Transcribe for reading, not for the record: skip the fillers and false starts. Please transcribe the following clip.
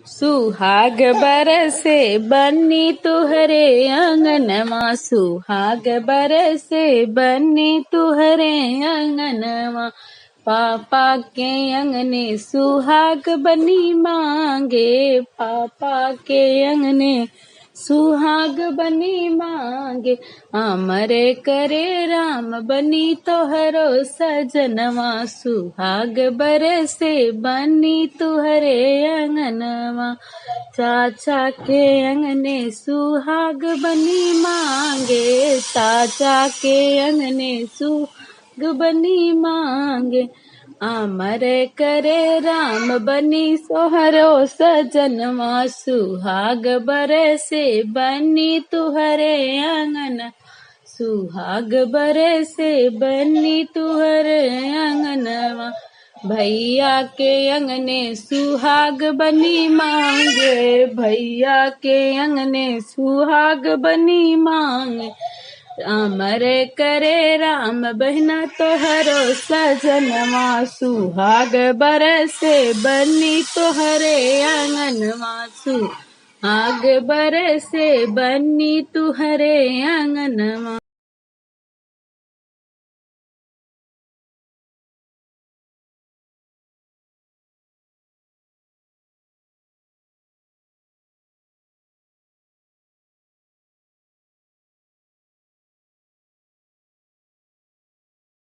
सुहाग बरसे बन्नी तुहरे आंगनमा, सुहाग बरसे बन्नी तुहरे आंगनमा। पापा के अंगने सुहाग बनी मांगे, पापा के अंगने सुहाग बनी मांगे। अमर करे राम बनी तोहरो सजनवा, सुहाग बरसे बनी तुहरे अंगनवा। चाचा के अंगने सुहाग बनी मांगे, चाचा के अंगने सुहाग बनी मांगे। अमर करे राम बनी सोहरो सजनवा, सुहाग बरसे बनी तुहरे आंगन, सुहाग बरसे बनी तुहरे आंगनवा। भैया के अंगने सुहाग बनी मांगे, भैया के अंगने सुहाग बनी मांगे। अमर करे राम बहना तोहरो सजनवा, सुहाग बरसे बनी तोहरे आंगनवा, सुहाग बरसे बनी तुहरे आंगनवा।